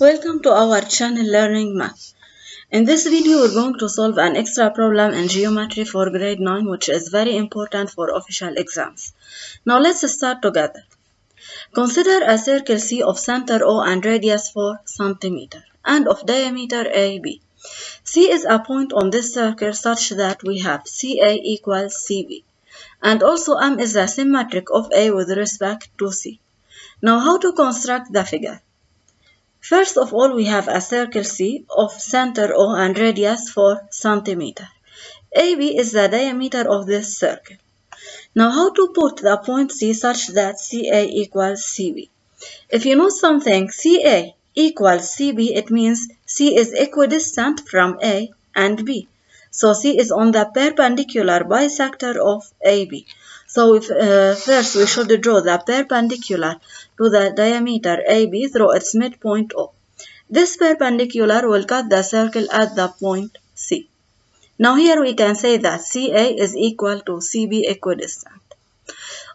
Welcome to our channel Learning Math. In this video we're going to solve an extra problem in geometry for grade 9 which is very important for official exams. Now let's start together. Consider a circle C of center O and radius 4 cm and of diameter AB. C is a point on this circle such that we have CA equals CB, and also M is a symmetric of A with respect to C. Now how to construct the figure? First of all, we have a circle C of center O and radius 4 cm. AB is the diameter of this circle. Now how to put the point C such that CA equals CB? If you know something, CA equals CB, it means C is equidistant from A and B. So C is on the perpendicular bisector of AB. So first we should draw the perpendicular to the diameter AB through its midpoint O. This perpendicular will cut the circle at the point C. Now here we can say that CA is equal to CB equidistant.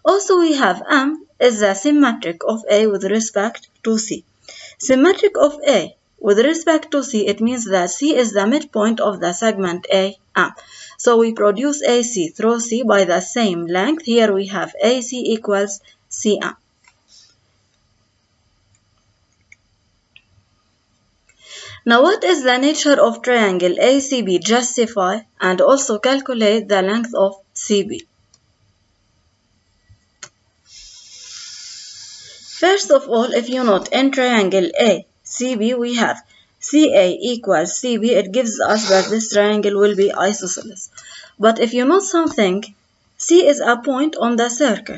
Also we have M is the symmetric of A with respect to C. Symmetric of A with respect to C, it means that C is the midpoint of the segment AM. So we produce AC through C by the same length. Here we have AC equals CM. Now what is the nature of triangle ACB? Justify and also calculate the length of CB. First of all, if you note in triangle ACB we have CA equals CB, it gives us that this triangle will be isosceles. But if you note something, C is a point on the circle.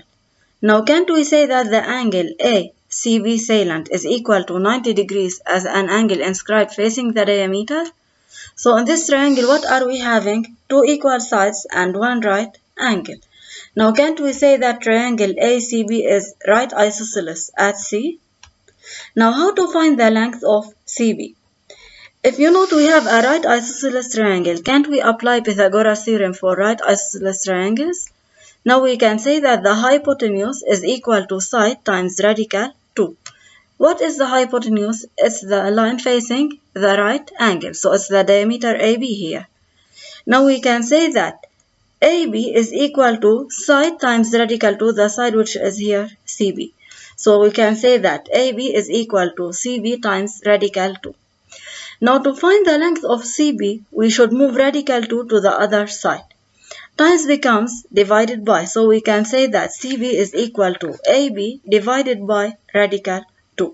Now can't we say that the angle ACB salient is equal to 90 degrees as an angle inscribed facing the diameter? So in this triangle what are we having? Two equal sides and one right angle. Now can't we say that triangle ACB is right isosceles at C? Now how to find the length of CB? If you note we have a right isosceles triangle, can't we apply Pythagoras theorem for right isosceles triangles? Now we can say that the hypotenuse is equal to side times radical 2. What is the hypotenuse? It's the line facing the right angle. So it's the diameter AB here. Now we can say that AB is equal to side times radical 2, the side which is here CB. So we can say that AB is equal to CB times radical 2. Now to find the length of CB, we should move radical 2 to the other side. Times becomes divided by, so we can say that CB is equal to AB divided by radical 2.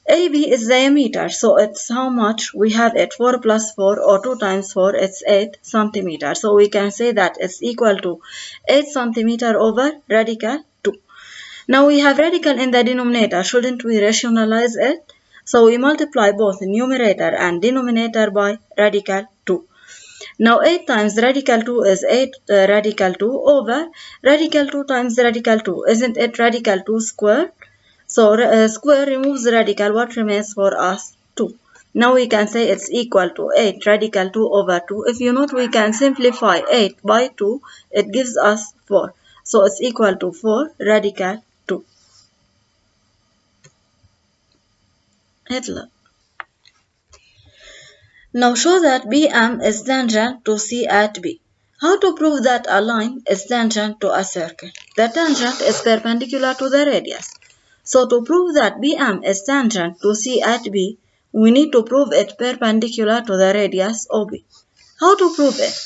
AB is diameter, so it's how much? We have it 4 plus 4 or 2 times 4, it's 8 centimeter. So we can say that it's equal to 8 centimeter over radical 2. Now we have radical in the denominator, shouldn't we rationalize it? So we multiply both numerator and denominator by radical 2. Now 8 times radical 2 is 8 radical 2 over radical 2 times radical 2. Isn't it radical 2 squared? So square removes radical. What remains for us? 2. Now we can say it's equal to 8 radical 2 over 2. If you note, we can simplify 8 by 2. It gives us 4. So it's equal to 4 radical 2. Hitler. Now show that BM is tangent to C at B. How to prove that a line is tangent to a circle? The tangent is perpendicular to the radius. So to prove that BM is tangent to C at B, we need to prove it perpendicular to the radius OB. How to prove it?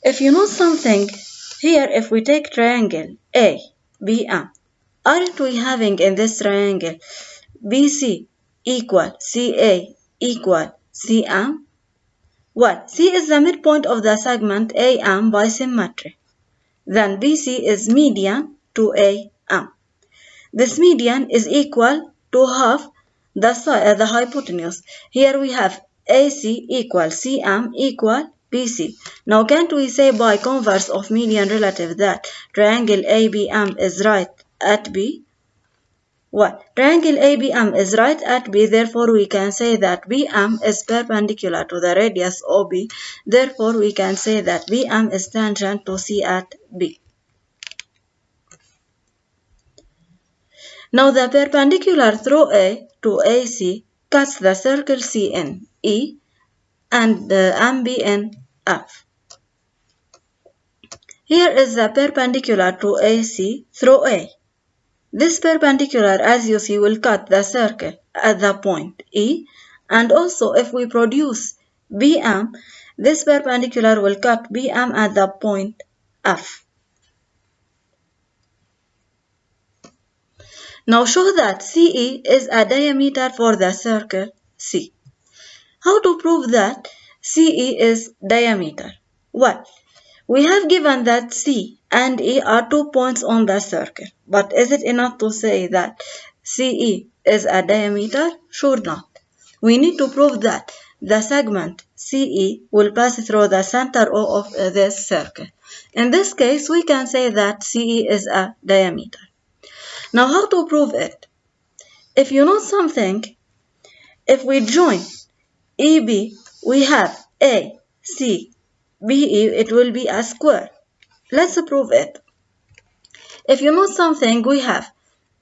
If you know something, here if we take triangle ABM, aren't we having in this triangle BC equal CA equal CM? Well, C is the midpoint of the segment AM by symmetry. Then BC is median to AM. This median is equal to half the hypotenuse. Here we have AC equal CM equal BC. Now can't we say by converse of median relative that triangle ABM is right at B? Well, triangle ABM is right at B, therefore we can say that BM is perpendicular to the radius OB. Therefore we can say that BM is tangent to C at B. Now the perpendicular through A to AC cuts the circle C in E and MB in F. Here is the perpendicular to AC through A. This perpendicular, as you see, will cut the circle at the point E, and also if we produce BM, this perpendicular will cut BM at the point F. Now show that CE is a diameter for the circle C. How to prove that CE is diameter? Well, we have given that C and E are 2 points on the circle, but is it enough to say that CE is a diameter? Sure not. We need to prove that the segment CE will pass through the center O of this circle. In this case, we can say that CE is a diameter. Now, how to prove it? If you know something, if we join EB, we have AC, BE, it will be a square. Let's prove it. If you know something, we have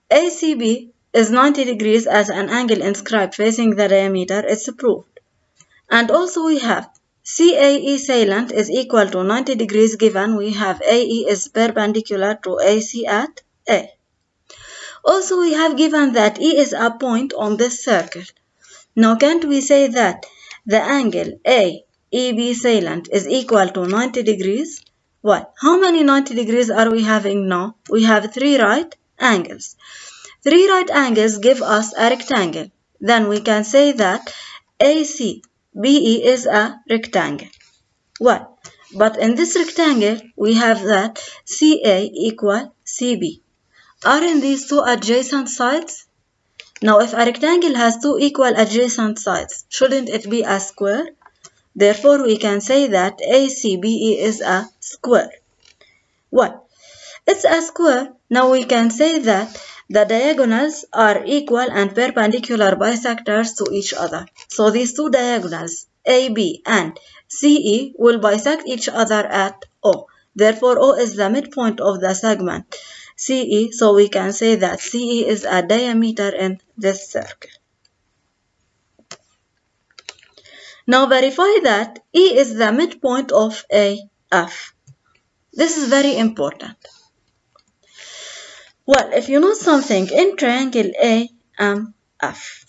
ACB is 90 degrees as an angle inscribed facing the diameter. It's proved. And also we have CAE salient is equal to 90 degrees given we have AE is perpendicular to AC at A. Also we have given that E is a point on this circle. Now can't we say that the angle AEB salient is equal to 90 degrees? Well, how many 90 degrees are we having now? We have 3 right angles. 3 right angles give us a rectangle. Then we can say that ACBE is a rectangle. Well, but in this rectangle, we have that CA equal CB. Aren't these two adjacent sides? Now, if a rectangle has 2 equal adjacent sides, shouldn't it be a square? Therefore, we can say that ACBE is a square. Well, it's a square. Now we can say that the diagonals are equal and perpendicular bisectors to each other. So these two diagonals, AB and CE, will bisect each other at O. Therefore, O is the midpoint of the segment CE. So we can say that CE is a diameter in this circle. Now verify that E is the midpoint of AF. This is very important. Well, if you know something, in triangle AMF,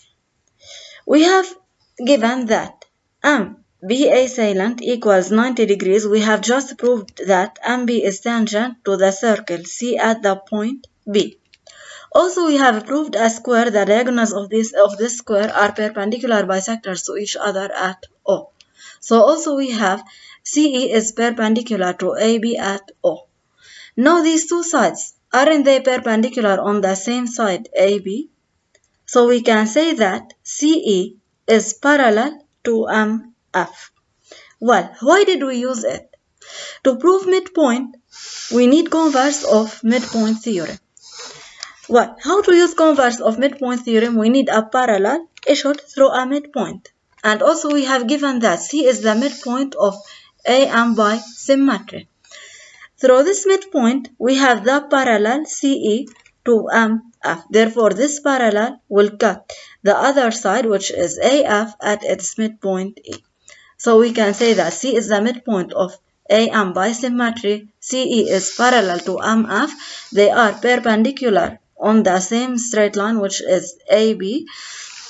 we have given that MBA salient equals 90 degrees. We have just proved that MB is tangent to the circle C at the point B. Also, we have proved a square. The diagonals of this square are perpendicular bisectors to each other at O. So also we have CE is perpendicular to AB at O. Now these two sides, aren't they perpendicular on the same side AB? So we can say that CE is parallel to MF. Well, why did we use it? To prove midpoint, we need converse of midpoint theorem. Well, how to use converse of midpoint theorem? We need a parallel issued through a midpoint. And also we have given that C is the midpoint of AM by symmetry. Through this midpoint, we have the parallel CE to MF. Therefore, this parallel will cut the other side, which is AF, at its midpoint E. So we can say that C is the midpoint of AM by symmetry. CE is parallel to MF. They are perpendicular on the same straight line, which is AB.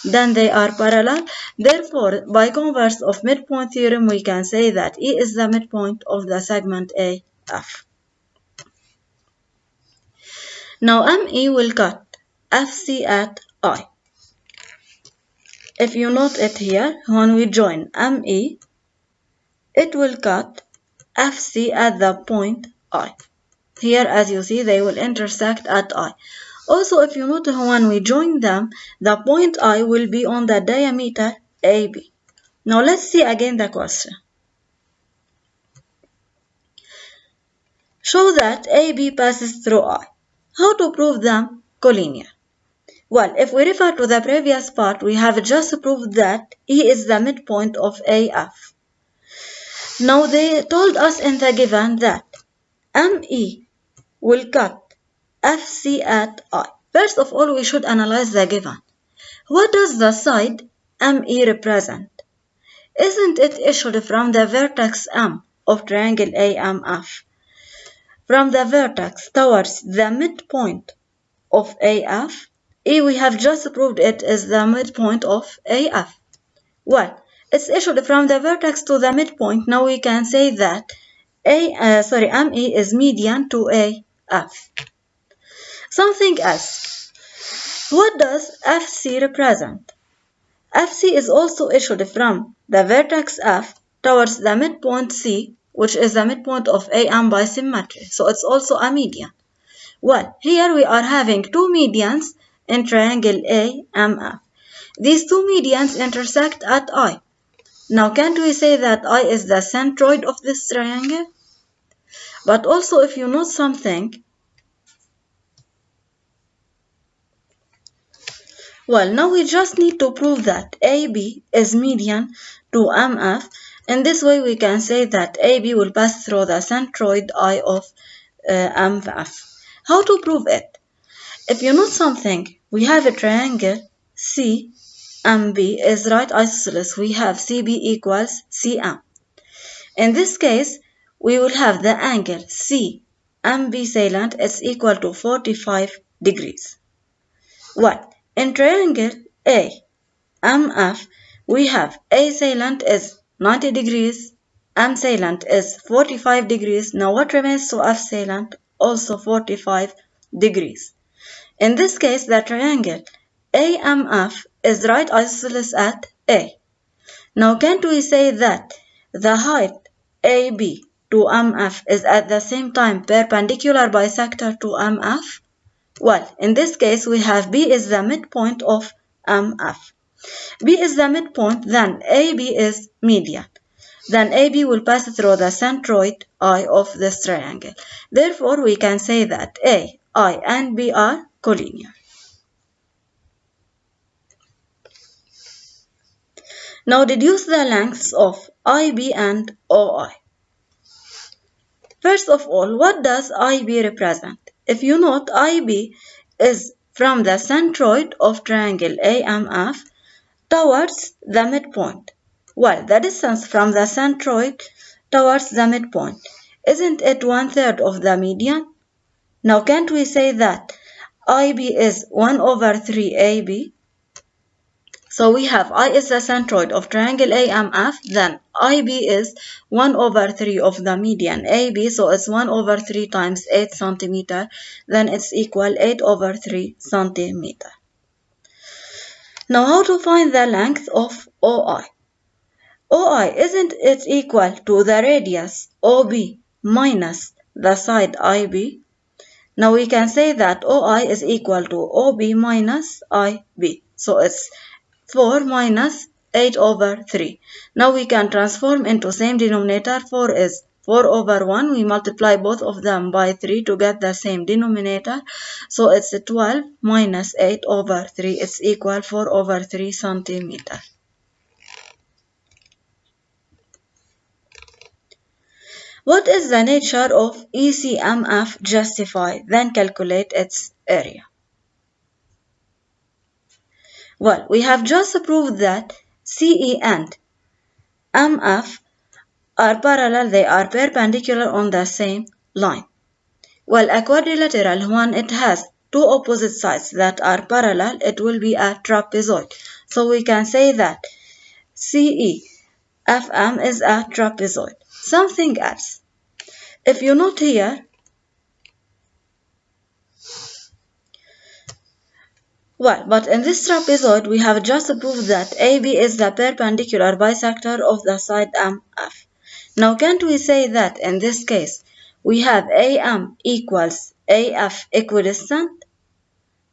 Then they are parallel. Therefore, by converse of midpoint theorem, we can say that E is the midpoint of the segment AF. Now ME will cut FC at I. If you note it here, when we join ME, it will cut FC at the point I. Here, as you see, they will intersect at I. Also, if you note when we join them, the point I will be on the diameter AB. Now let's see again the question. Show that AB passes through I. How to prove them collinear? Well, if we refer to the previous part, we have just proved that E is the midpoint of AF. Now they told us in the given that ME will cut FC at I. First of all, we should analyze the given. What does the side ME represent? Isn't it issued from the vertex M of triangle AMF? From the vertex towards the midpoint of AF? We have just proved it is the midpoint of AF. Well, it's issued from the vertex to the midpoint. Now we can say that ME is median to AF. Something else. What does FC represent? FC is also issued from the vertex F towards the midpoint C, which is the midpoint of AM by symmetry. So it's also a median. Well, here we are having two medians in triangle AMF. These two medians intersect at I. Now, can't we say that I is the centroid of this triangle? But also, if you note something, well, now we just need to prove that AB is median to MF. In this way, we can say that AB will pass through the centroid I of MF. How to prove it? If you note something, we have a triangle CMB is right isosceles. We have CB equals CM. In this case, we will have the angle CMB salient is equal to 45 degrees. Well, in triangle AMF, we have A salient is 90 degrees, M salient is 45 degrees. Now what remains to F salient? Also 45 degrees. In this case, the triangle AMF is right isosceles at A. Now can't we say that the height AB to MF is at the same time perpendicular bisector to MF? Well, in this case, we have B is the midpoint of MF. B is the midpoint, then AB is median. Then AB will pass through the centroid I of this triangle. Therefore, we can say that A, I, and B are collinear. Now deduce the lengths of IB and OI. First of all, what does IB represent? If you note, IB is from the centroid of triangle AMF towards the midpoint. Well, the distance from the centroid towards the midpoint, isn't it 1/3 of the median? Now can't we say that IB is 1 over 3 AB? So we have I is the centroid of triangle AMF, then IB is 1 over 3 of the median AB, so it's 1 over 3 times 8 centimeter, then it's equal 8 over 3 centimeter. Now how to find the length of OI? OI, isn't it equal to the radius OB minus the side IB? Now we can say that OI is equal to OB minus IB. So it's 4 minus 8 over 3. Now we can transform into same denominator. 4 is 4 over 1. We multiply both of them by 3 to get the same denominator. So it's 12 minus 8 over 3. It's equal 4 over 3 centimeter. What is the nature of ECMF? Justify, then calculate its area. Well, we have just proved that CE and MF are parallel, they are perpendicular on the same line. Well, a quadrilateral, when it has two opposite sides that are parallel, it will be a trapezoid. So we can say that CEFM is a trapezoid. Something else. If you note here, well, but in this trapezoid, we have just proved that AB is the perpendicular bisector of the side MF. Now, can't we say that in this case, we have AM equals AF equidistant?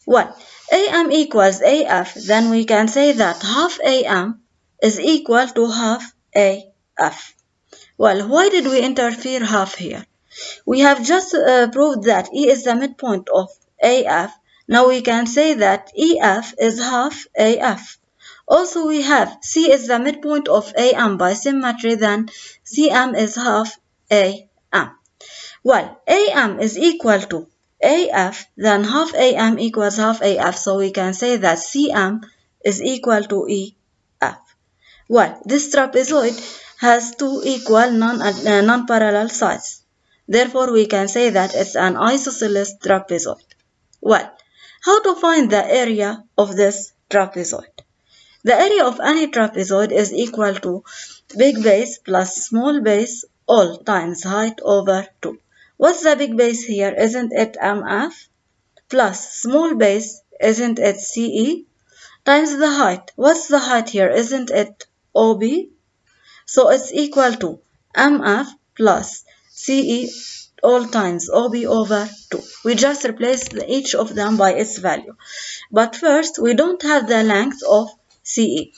Well, AM equals AF, then we can say that half AM is equal to half AF. Well, why did we interfere half here? We have just proved that E is the midpoint of AF. Now we can say that EF is half AF. Also we have C is the midpoint of AM by symmetry, then CM is half AM. Well, AM is equal to AF, then half AM equals half AF, so we can say that CM is equal to EF. Well, this trapezoid has two equal non-parallel sides. Therefore, we can say that it's an isosceles trapezoid. Well, how to find the area of this trapezoid? The area of any trapezoid is equal to big base plus small base all times height over 2. What's the big base here? Isn't it MF? Plus small base, isn't it CE? Times the height. What's the height here? Isn't it OB? So it's equal to MF plus CE all times OB over 2. We just replace each of them by its value. But first, we don't have the length of CE.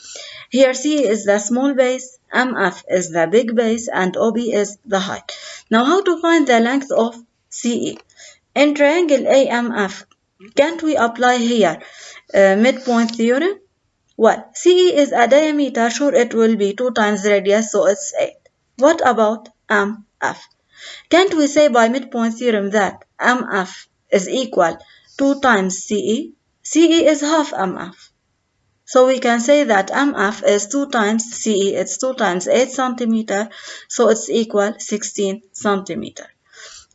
Here CE is the small base, MF is the big base, and OB is the height. Now how to find the length of CE? In triangle AMF, can't we apply here midpoint theorem? Well, CE is a diameter, sure it will be 2 times radius, so it's 8. What about MF? Can't we say by midpoint theorem that MF is equal 2 times CE? CE is half MF. So we can say that MF is 2 times CE, it's 2 times 8 centimeter, so it's equal 16 centimeter.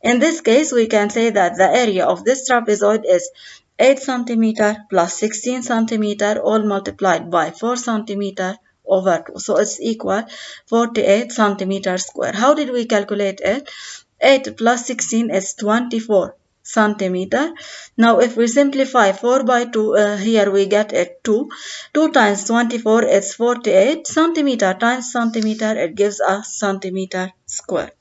In this case, we can say that the area of this trapezoid is 8 centimeter plus 16 centimeter all multiplied by 4 centimeter over 2. So it's equal 48 centimeter square. How did we calculate it? 8 plus 16 is 24 centimeter. Now if we simplify 4 by 2, here we get it 2. 2 times 24 is 48 centimeter times centimeter, it gives us centimeter square.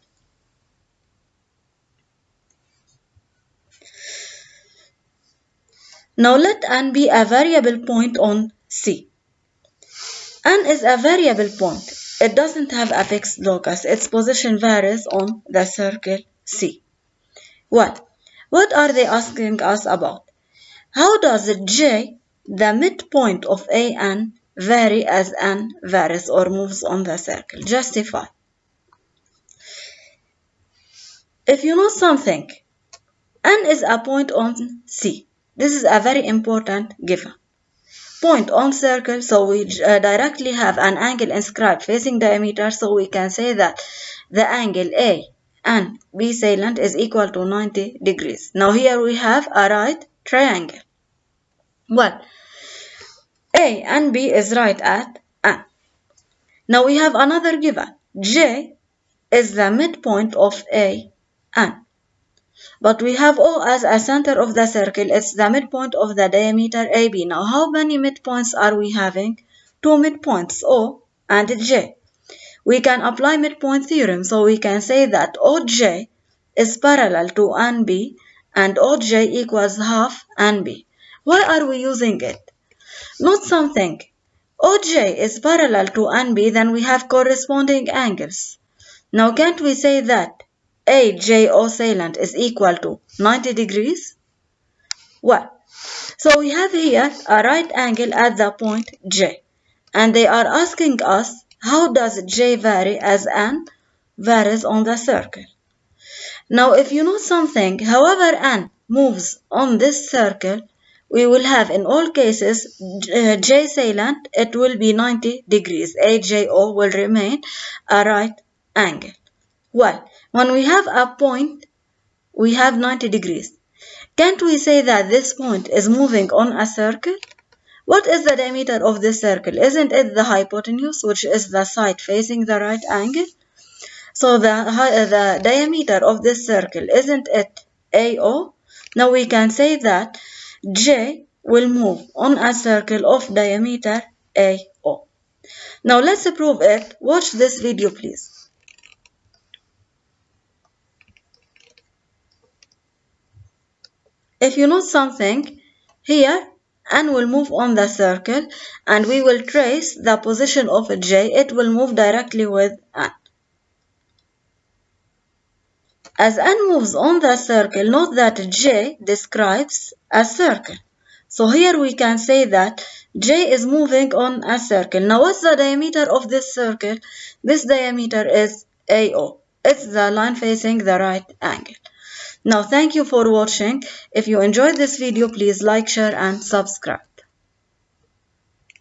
Now let n be a variable point on C. N is a variable point. It doesn't have a fixed locus. Its position varies on the circle C. Well, what are they asking us about? How does J, the midpoint of AN, vary as N varies or moves on the circle? Justify. If you know something, N is a point on C. This is a very important given. Point on circle, so we directly have an angle inscribed facing diameter, so we can say that the angle A and B salient is equal to 90 degrees. Now here we have a right triangle. Well, A and B is right at N. Now we have another given. J is the midpoint of A N. But we have O as a center of the circle. It's the midpoint of the diameter AB. Now how many midpoints are we having? 2 midpoints, O and J. We can apply midpoint theorem, so we can say that OJ is parallel to NB and OJ equals half NB. Why are we using it? Note something. OJ is parallel to NB, then we have corresponding angles. Now can't we say that AJO salient is equal to 90 degrees? Well, so we have here a right angle at the point J. And they are asking us, how does J vary as N varies on the circle? Now if you know something, however N moves on this circle, we will have in all cases J salient, it will be 90 degrees. AJO will remain a right angle. Well, when we have a point, we have 90 degrees. Can't we say that this point is moving on a circle? What is the diameter of this circle? Isn't it the hypotenuse, which is the side facing the right angle? So the diameter of this circle, isn't it AO? Now we can say that J will move on a circle of diameter AO. Now let's prove it. Watch this video, please. If you know something, here N will move on the circle and we will trace the position of J. It will move directly with N. As N moves on the circle, note that J describes a circle. So here we can say that J is moving on a circle. Now what's the diameter of this circle? This diameter is AO. It's the line facing the right angle. Now thank you for watching. If you enjoyed this video, please like, share and subscribe.